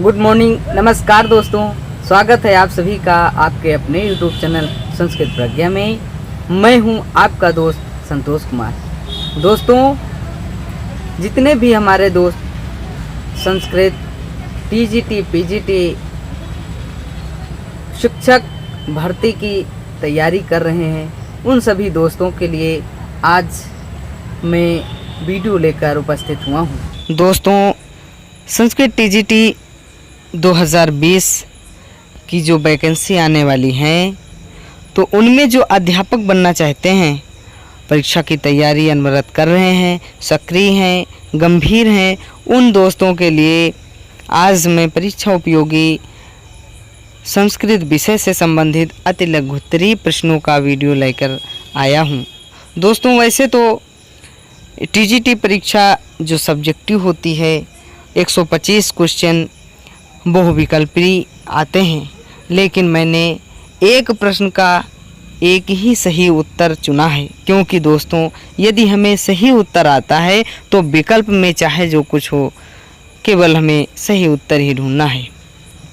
Good morning, नमस्कार दोस्तों। स्वागत है आप सभी का आपके अपने यूट्यूब चैनल संस्कृत प्रज्ञा में। मैं हूं आपका दोस्त संतोष कुमार। दोस्तों, जितने भी हमारे दोस्त संस्कृत टीजीटी पीजीटी शिक्षक भर्ती की तैयारी कर रहे हैं, उन सभी दोस्तों के लिए आज मैं वीडियो लेकर उपस्थित हुआ हूं। दोस्तों, संस्कृत टीजीटी 2020 की जो वैकेंसी आने वाली हैं, तो उनमें जो अध्यापक बनना चाहते हैं, परीक्षा की तैयारी अनवरत कर रहे हैं, सक्रिय हैं, गंभीर हैं, उन दोस्तों के लिए आज मैं परीक्षा उपयोगी संस्कृत विषय से संबंधित अति लघुत्तरीय प्रश्नों का वीडियो लेकर आया हूं। दोस्तों, वैसे तो टीजीटी परीक्षा जो सब्जेक्टिव होती है, 125 क्वेश्चन बहुविकल्पी आते हैं, लेकिन मैंने एक प्रश्न का एक ही सही उत्तर चुना है, क्योंकि दोस्तों यदि हमें सही उत्तर आता है तो विकल्प में चाहे जो कुछ हो, केवल हमें सही उत्तर ही ढूंढना है।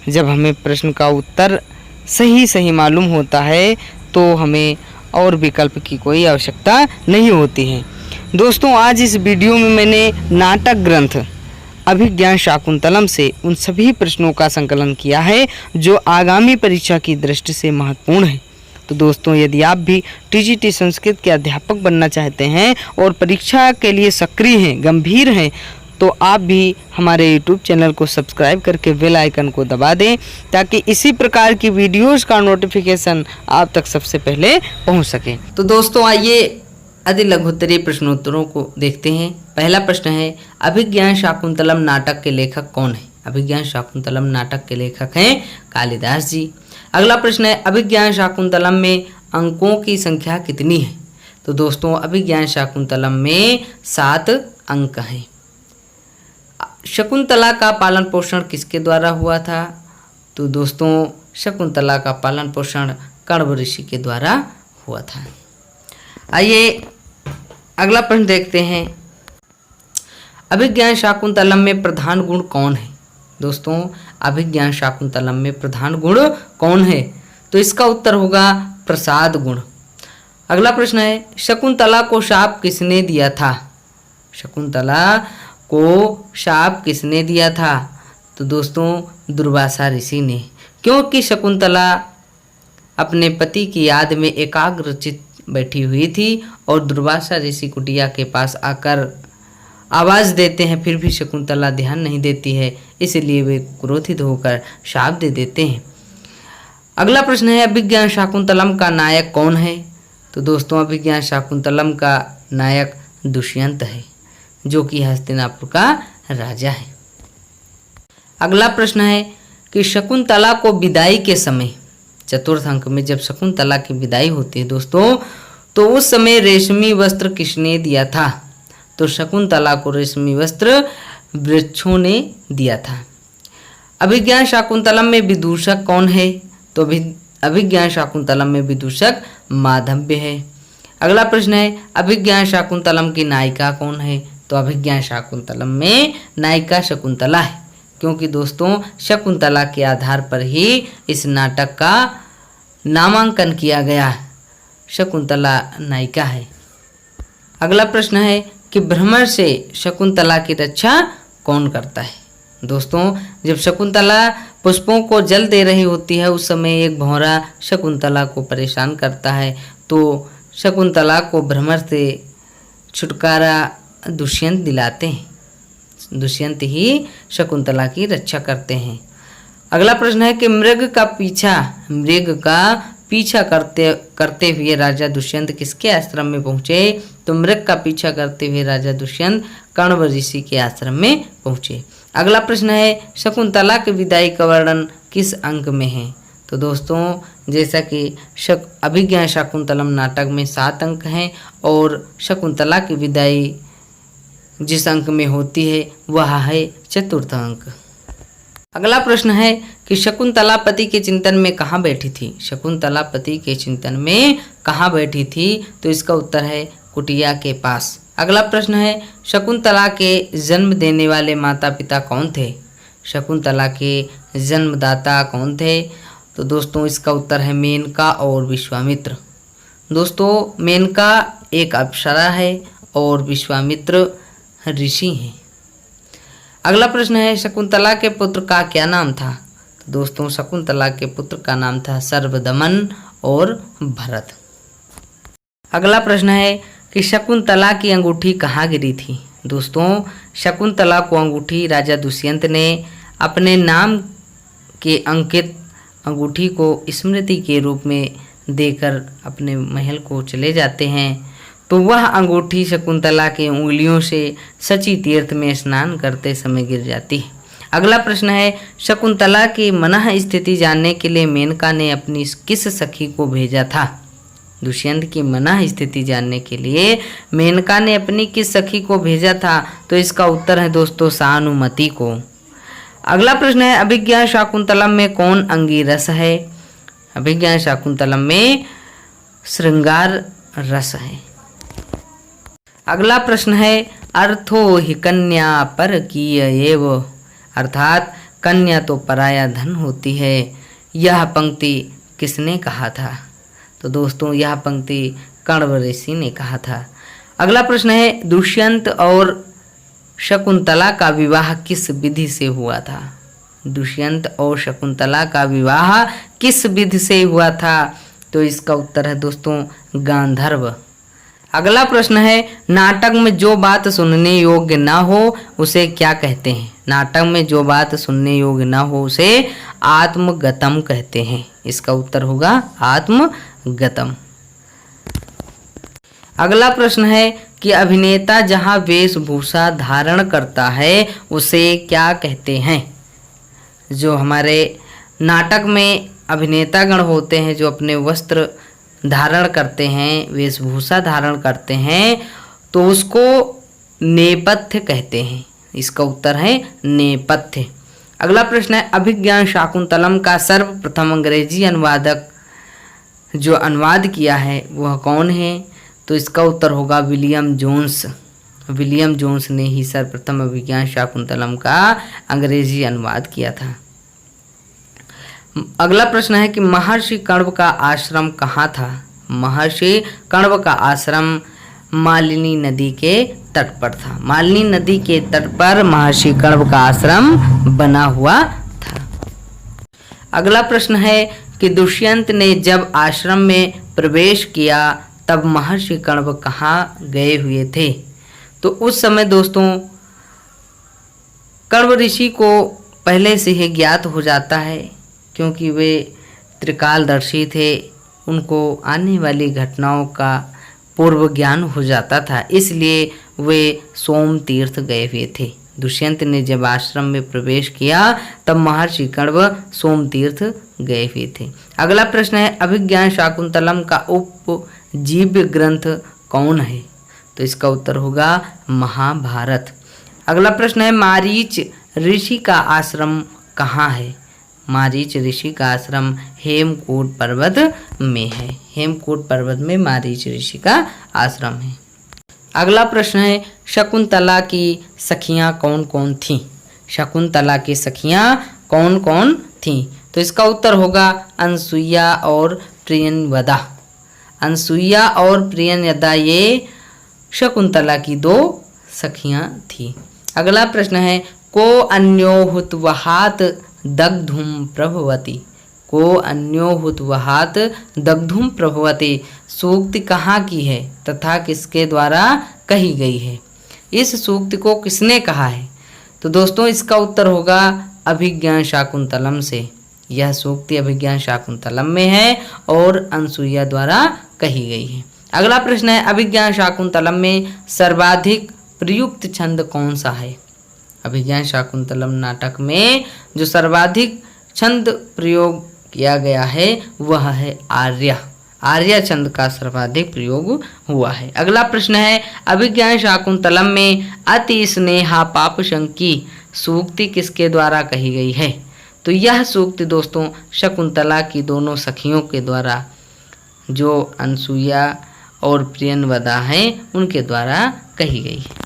जब हमें प्रश्न का उत्तर सही मालूम होता है तो हमें और विकल्प की कोई आवश्यकता नहीं होती है। दोस्तों, आज इस वीडियो में मैंने नाटक ग्रंथ अभिज्ञान शाकुंतलम से उन सभी प्रश्नों का संकलन किया है जो आगामी परीक्षा की दृष्टि से महत्वपूर्ण है। तो दोस्तों, यदि आप भी टीजीटी संस्कृत के अध्यापक बनना चाहते हैं और परीक्षा के लिए सक्रिय हैं, गंभीर हैं, तो आप भी हमारे यूट्यूब चैनल को सब्सक्राइब करके बेल आइकन को दबा दें, ताकि इसी प्रकार की वीडियोस का नोटिफिकेशन आप तक सबसे पहले पहुंच सके। तो दोस्तों, आइए अति लघुत्तरीय प्रश्नोत्तरों को देखते हैं। पहला प्रश्न है, अभिज्ञान शाकुंतलम नाटक के लेखक कौन है? अभिज्ञान शाकुंतलम नाटक के लेखक हैं कालिदास जी। अगला प्रश्न है, अभिज्ञान शाकुंतलम में अंकों की संख्या कितनी है? तो दोस्तों, अभिज्ञान शाकुंतलम में 7 अंक हैं। शकुंतला का पालन पोषण किसके द्वारा हुआ था? तो दोस्तों, शकुंतला का पालन पोषण कण्व ऋषि के द्वारा हुआ था। आइए अगला प्रश्न देखते हैं, अभिज्ञान शाकुंतलम में प्रधान गुण कौन है? दोस्तों, अभिज्ञान शाकुंतलम में प्रधान गुण कौन है? तो इसका उत्तर होगा प्रसाद गुण। अगला प्रश्न है, शकुंतला को शाप किसने दिया था? शकुंतला को शाप किसने दिया था? तो दोस्तों, दुर्वासा ऋषि ने, क्योंकि शकुंतला अपने पति की याद में एकाग्रचित्त बैठी हुई थी और दुर्वासा ऋषि कुटिया के पास आकर आवाज़ देते हैं, फिर भी शकुंतला ध्यान नहीं देती है, इसलिए वे क्रोधित होकर शाप दे देते हैं। अगला प्रश्न है, अभिज्ञान शाकुंतलम का नायक कौन है? तो दोस्तों, अभिज्ञान शाकुंतलम का नायक दुष्यंत है, जो कि हस्तिनापुर का राजा है। अगला प्रश्न है कि शकुंतला को विदाई के समय, चतुर्थ अंक में जब शकुंतला की विदाई होती है दोस्तों, तो उस समय रेशमी वस्त्र किसने दिया था? तो शकुंतला को रेशमी वस्त्र वृक्षों ने दिया था। अभिज्ञान शाकुंतलम में विदूषक कौन है? तो अभिज्ञान शाकुंतलम में विदूषक माधव्य है। अगला प्रश्न है, अभिज्ञान शाकुंतलम की नायिका कौन है? तो अभिज्ञान शाकुंतलम में नायिका शकुंतला है, क्योंकि दोस्तों शकुंतला के आधार पर ही इस नाटक का नामांकन किया गया है। शकुंतला नायिका है। अगला प्रश्न है कि भ्रमर से शकुंतला की रक्षा कौन करता है? दोस्तों, जब शकुंतला पुष्पों को जल दे रही होती है, उस समय एक भौरा शकुंतला को परेशान करता है, तो शकुंतला को भ्रमर से छुटकारा दुष्यंत दिलाते हैं। दुष्यंत ही शकुंतला की रक्षा करते हैं। अगला प्रश्न है कि मृग का पीछा करते हुए राजा दुष्यंत किसके आश्रम में पहुँचे? तो मृग का पीछा करते हुए राजा दुष्यंत कण्व ऋषि के आश्रम में पहुँचे। अगला प्रश्न है, शकुंतला की विदाई का वर्णन किस अंक में है? तो दोस्तों, जैसा कि अभिज्ञान शाकुंतलम नाटक में 7 अंक हैं और शकुंतला की विदाई जिस अंक में होती है वह है चतुर्थ अंक। अगला प्रश्न है कि शकुंतला पति के चिंतन में कहाँ बैठी थी? शकुंतला पति के चिंतन में कहाँ बैठी थी? तो इसका उत्तर है कुटिया के पास। अगला प्रश्न है, शकुंतला के जन्म देने वाले माता पिता कौन थे? शकुंतला के जन्मदाता कौन थे? तो दोस्तों इसका उत्तर है मेनका और विश्वामित्र। दोस्तों मेनका एक अप्सरा है और विश्वामित्र ऋषि हैं। अगला प्रश्न है शकुंतला के पुत्र का क्या नाम था? तो दोस्तों शकुंतला के पुत्र का नाम था सर्वदमन और भरत। अगला प्रश्न है कि शकुंतला की अंगूठी कहाँ गिरी थी? दोस्तों शकुंतला को अंगूठी राजा दुष्यंत ने अपने नाम के अंकित अंगूठी को स्मृति के रूप में देकर अपने महल को चले जाते हैं, तो वह अंगूठी शकुंतला के उंगलियों से सची तीर्थ में स्नान करते समय गिर जाती है। अगला प्रश्न है शकुंतला की मनः स्थिति जानने के लिए मेनका ने अपनी किस सखी को भेजा था? दुष्यंत की मनः स्थिति जानने के लिए मेनका ने अपनी किस सखी को भेजा था? तो इसका उत्तर है दोस्तों सानुमति को। अगला प्रश्न है अभिज्ञा शाकुंतलम में कौन अंगिरस है? अभिज्ञा शाकुंतलम में श्रृंगार रस है। अगला प्रश्न है अर्थो हि कन्या पर कीय एव, अर्थात कन्या तो पराया धन होती है, यह पंक्ति किसने कहा था? तो दोस्तों यह पंक्ति कण्व ऋषि ने कहा था। अगला प्रश्न है दुष्यंत और शकुंतला का विवाह किस विधि से हुआ था? दुष्यंत और शकुंतला का विवाह किस विधि से हुआ था? तो इसका उत्तर है दोस्तों गांधर्व। अगला प्रश्न है नाटक में जो बात सुनने योग्य ना हो उसे क्या कहते हैं? नाटक में जो बात सुनने योग्य ना हो उसे आत्मगतम कहते हैं। इसका उत्तर होगा आत्मगतम। अगला प्रश्न है कि अभिनेता जहां वेशभूषा धारण करता है उसे क्या कहते हैं? जो हमारे नाटक में अभिनेतागण होते हैं जो अपने वस्त्र धारण करते हैं, वेशभूषा धारण करते हैं, तो उसको नेपथ्य कहते हैं। इसका उत्तर है नेपथ्य। अगला प्रश्न है अभिज्ञान शाकुंतलम का सर्वप्रथम अंग्रेजी अनुवादक जो अनुवाद किया है वह कौन है? तो इसका उत्तर होगा विलियम जोन्स। विलियम जोन्स ने ही सर्वप्रथम अभिज्ञान शाकुंतलम का अंग्रेजी अनुवाद किया था। अगला प्रश्न है कि महर्षि कण्व का आश्रम कहाँ था? महर्षि कण्व का आश्रम मालिनी नदी के तट पर था। मालिनी नदी के तट पर महर्षि कण्व का आश्रम बना हुआ था। अगला प्रश्न है कि दुष्यंत ने जब आश्रम में प्रवेश किया तब महर्षि कण्व कहाँ गए हुए थे? तो उस समय दोस्तों कण्व ऋषि को पहले से ही ज्ञात हो जाता है, क्योंकि वे त्रिकालदर्शी थे, उनको आने वाली घटनाओं का पूर्व ज्ञान हो जाता था, इसलिए वे सोम तीर्थ गए हुए थे। दुष्यंत ने जब आश्रम में प्रवेश किया तब महर्षि कण्व सोम तीर्थ गए हुए थे। अगला प्रश्न है अभिज्ञान शाकुंतलम का उपजीव्य ग्रंथ कौन है? तो इसका उत्तर होगा महाभारत। अगला प्रश्न है मारीच ऋषि का आश्रम कहाँ है? मारीच ऋषि का आश्रम हेमकूट पर्वत में है। हेमकूट पर्वत में मारीच ऋषि का आश्रम है। अगला प्रश्न है शकुंतला की सखियां कौन कौन थीं? शकुंतला की सखियां कौन कौन थीं? तो इसका उत्तर होगा अनसुईया और प्रियंवदा। अनसुईया और प्रियंवदा ये शकुंतला की दो सखियां थीं। अगला प्रश्न है को अन्योहुतवहात दग्धुम प्रभवती। को अन्योहुतवहात दग्धुम प्रभवती सूक्ति कहाँ की है तथा किसके द्वारा कही गई है? इस सूक्ति को किसने कहा है? तो दोस्तों इसका उत्तर होगा अभिज्ञान शाकुंतलम से। यह सूक्ति अभिज्ञान शाकुंतलम में है और अनसुईया द्वारा कही गई है। अगला प्रश्न है अभिज्ञान शाकुंतलम में सर्वाधिक प्रयुक्त छंद कौन सा है? अभिज्ञान शाकुंतलम नाटक में जो सर्वाधिक छंद प्रयोग किया गया है वह है आर्या। आर्या छंद का सर्वाधिक प्रयोग हुआ है। अगला प्रश्न है अभिज्ञान शाकुंतलम में अति स्नेहा पापशंकी सूक्ति किसके द्वारा कही गई है? तो यह सूक्ति दोस्तों शकुंतला की दोनों सखियों के द्वारा, जो अनसुईया और प्रियंवदा हैं, उनके द्वारा कही गई है।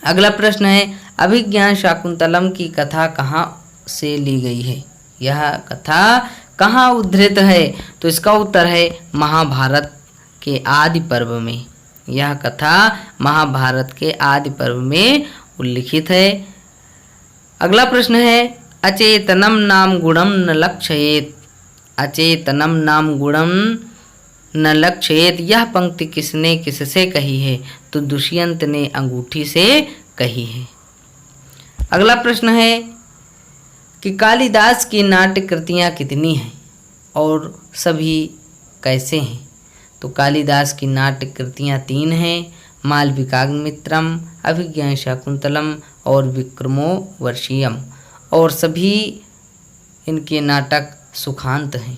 अगला प्रश्न है अभिज्ञान शाकुंतलम की कथा कहाँ से ली गई है? यह कथा कहाँ उद्धृत है? तो इसका उत्तर है महाभारत के आदि पर्व में। यह कथा महाभारत के आदि पर्व में उल्लिखित है। अगला प्रश्न है अचेतनम नाम गुणम न लक्षयेत। अचेतनम नाम गुणम न लक्षयेत, यह पंक्ति किसने किससे कही है? तो दुष्यंत ने अंगूठी से कही है। अगला प्रश्न है कि कालिदास की नाट्य कृतियाँ कितनी हैं और सभी कैसे हैं? तो कालिदास की नाट्य कृतियाँ 3 हैं, मालविकाग्निमित्रम, अभिज्ञान शाकुंतलम और विक्रमोर्वशीयम, और सभी इनके नाटक सुखांत हैं।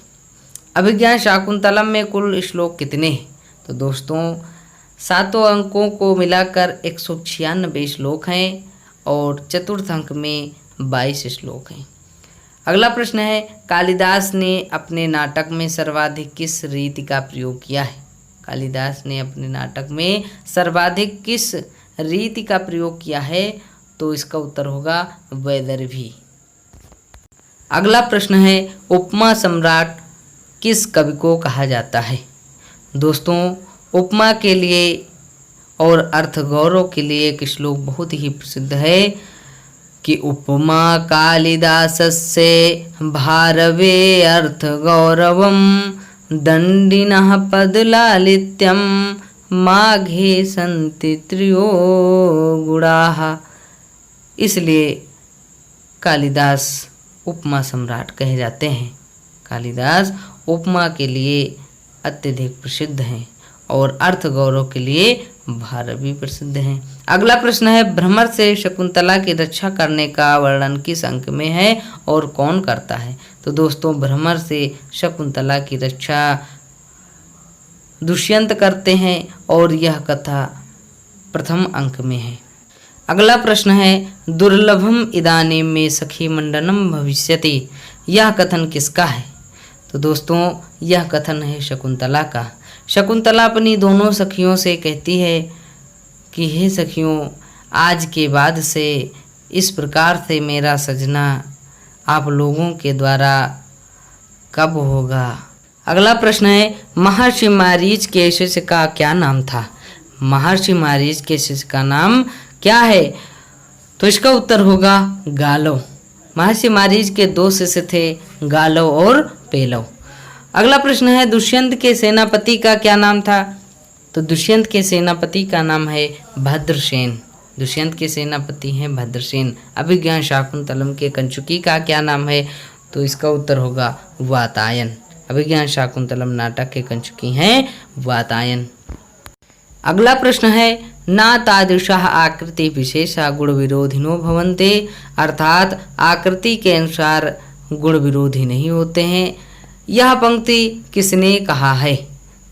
अभिज्ञान शाकुंतलम में कुल श्लोक कितने हैं? तो दोस्तों 7 अंकों को मिलाकर 196 श्लोक हैं और चतुर्थ अंक में 22 श्लोक हैं। अगला प्रश्न है कालिदास ने अपने नाटक में सर्वाधिक किस रीति का प्रयोग किया है? कालिदास ने अपने नाटक में सर्वाधिक किस रीति का प्रयोग किया है? तो इसका उत्तर होगा वैदर्भी। अगला प्रश्न है उपमा सम्राट किस कवि को कहा जाता है? दोस्तों उपमा के लिए और अर्थ गौरव के लिए एक श्लोक बहुत ही प्रसिद्ध है कि उपमा कालिदासस्य भारवे अर्थ गौरवम दंडिनः पदलालित्यम माघे सन्ति त्रयो गुणाः। इसलिए कालिदास उपमा सम्राट कहे जाते हैं। कालिदास उपमा के लिए अत्यधिक प्रसिद्ध हैं और अर्थ गौरव के लिए भारवी प्रसिद्ध हैं। अगला प्रश्न है भ्रमर से शकुंतला की रक्षा करने का वर्णन किस अंक में है और कौन करता है? तो दोस्तों भ्रमर से शकुंतला की रक्षा दुष्यंत करते हैं और यह कथा प्रथम अंक में है। अगला प्रश्न है दुर्लभम इदानीं में सखी मंडनम भविष्यति, यह कथन किसका है? तो दोस्तों यह कथन है शकुंतला का। शकुंतला अपनी दोनों सखियों से कहती है कि हे सखियों, आज के बाद से इस प्रकार से मेरा सजना आप लोगों के द्वारा कब होगा? अगला प्रश्न है महर्षि मारीच के शिष्य का क्या नाम था? महर्षि मारीच के शिष्य का नाम क्या है? तो इसका उत्तर होगा गालव। महर्षि मारीच के 2 शिष्य थे, गालव और पेलव। अगला प्रश्न है दुष्यंत के सेनापति का क्या नाम था? तो दुष्यंत के सेनापति का नाम है भद्रसेन। दुष्यंत के सेनापति हैं भद्रसेन। अभिज्ञान शाकुंतलम के कंचुकी का क्या नाम है? तो इसका उत्तर होगा वातायन। अभिज्ञान शाकुंतलम नाटक के कंचुकी हैं वातायन। अगला प्रश्न है ना तादृशः आकृति विशेषा गुण विरोधिनो भवन्ते, अर्थात आकृति के अनुसार गुण विरोधी नहीं होते हैं। यह पंक्ति किसने कहा है?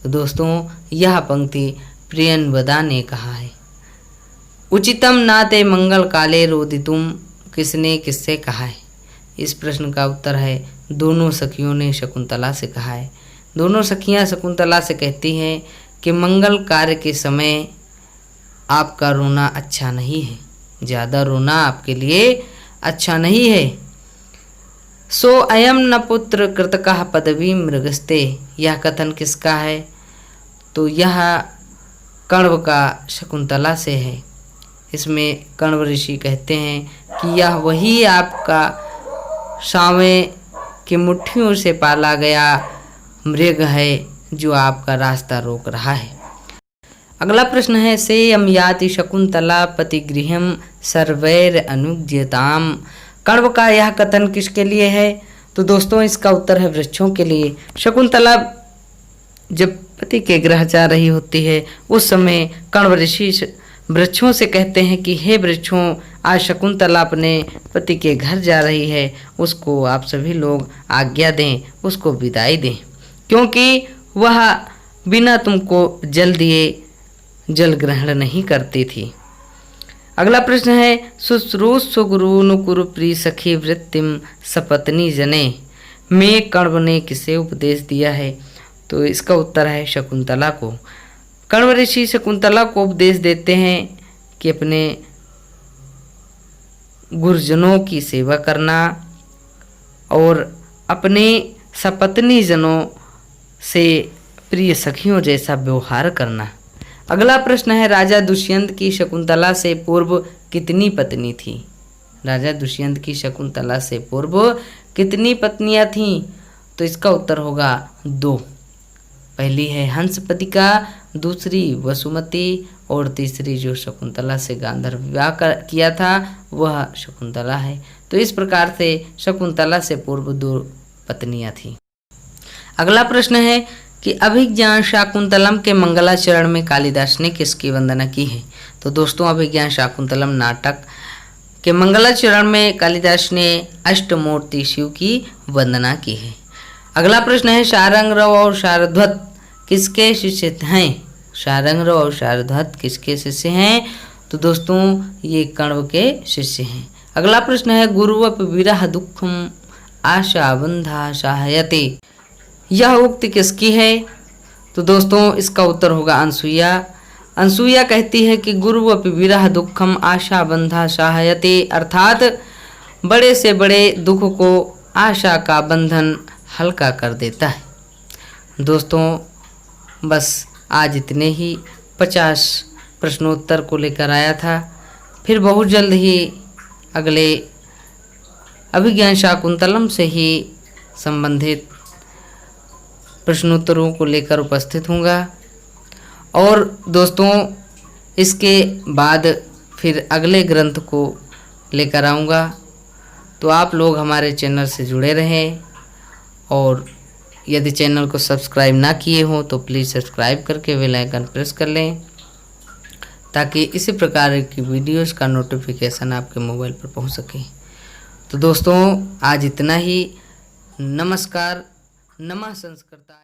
तो दोस्तों यह पंक्ति प्रियंवदा ने कहा है। उचितम नाते मंगल काले रोदितुम, किसने किससे कहा है? इस प्रश्न का उत्तर है दोनों सखियों ने शकुंतला से कहा है। दोनों सखियां शकुंतला से कहती हैं कि मंगल कार्य के समय आपका रोना अच्छा नहीं है, ज़्यादा रोना आपके लिए अच्छा नहीं है। सो अयम न पुत्र कृतकः पदवी मृगस्ते, यह कथन किसका है? तो यह कण्व का शकुंतला से है। इसमें कण्व ऋषि कहते हैं कि यह वही आपका सांवें की मुट्ठियों से पाला गया मृग है जो आपका रास्ता रोक रहा है। अगला प्रश्न है सेयम याति शकुंतला पतिगृहम सर्वैर अनुज्ञताम, कण्व का यह कथन किसके लिए है? तो दोस्तों इसका उत्तर है वृक्षों के लिए। शकुंतला जब पति के गृह जा रही होती है उस समय कण्व ऋषि वृक्षों से कहते हैं कि हे वृक्षों, आज शकुंतला अपने पति के घर जा रही है, उसको आप सभी लोग आज्ञा दें, उसको विदाई दें, क्योंकि वह बिना तुमको जल दिए जल ग्रहण नहीं करती थी। अगला प्रश्न है शुश्रूषु गुरुनुकुरु प्रिय सखी वृत्तिम सपत्नी जने, में कण्व ने किसे उपदेश दिया है? तो इसका उत्तर है शकुंतला को। कण्व ऋषि शकुंतला को उपदेश देते हैं कि अपने गुरुजनों की सेवा करना और अपने सपत्नी जनों से प्रिय सखियों जैसा व्यवहार करना। अगला प्रश्न है, राजा दुष्यंत की शकुंतला से पूर्व कितनी पत्नी थी? राजा दुष्यंत की शकुंतला से पूर्व कितनी पत्नियां थीं? तो इसका उत्तर होगा 2। पहली है हंसपतिका, दूसरी वसुमती और तीसरी जो शकुंतला से गांधर्व विवाह किया था वह शकुंतला है। तो इस प्रकार से शकुंतला से पूर्व 2 पत्नियां थीं। अगला प्रश्न है कि अभिज्ञान शाकुंतलम के मंगलाचरण में कालिदास ने किसकी वंदना की है? तो दोस्तों अभिज्ञान शाकुंतलम नाटक के मंगलाचरण में कालिदास ने अष्टमूर्ति शिव की वंदना की है। अगला प्रश्न है, शारंगरव और शारध्वत किसके शिष्य हैं? शारंगरव और शारध्वत किसके शिष्य हैं? तो दोस्तों ये कण्व के शिष्य हैं। अगला प्रश्न है, गुरुवप विरह दुखम आशा बंधा सहायते, यह उक्ति किसकी है? तो दोस्तों इसका उत्तर होगा अनसुईया। अनसुईया कहती है कि गुरुवप विरह दुखम आशा बंधा सहायते, अर्थात बड़े से बड़े दुख को आशा का बंधन हल्का कर देता है। दोस्तों बस आज इतने ही 50 प्रश्नोत्तर को लेकर आया था। फिर बहुत जल्द ही अगले अभिज्ञान शाकुंतलम से ही संबंधित प्रश्नोत्तरों को लेकर उपस्थित होऊंगा। और दोस्तों इसके बाद फिर अगले ग्रंथ को लेकर आऊँगा। तो आप लोग हमारे चैनल से जुड़े रहें और यदि चैनल को सब्सक्राइब ना किए हो तो प्लीज़ सब्सक्राइब करके बेल आइकन प्रेस कर लें ताकि इसी प्रकार की वीडियोस का नोटिफिकेशन आपके मोबाइल पर पहुंच सके। तो दोस्तों आज इतना ही। नमस्कार। नमः संस्कृताय।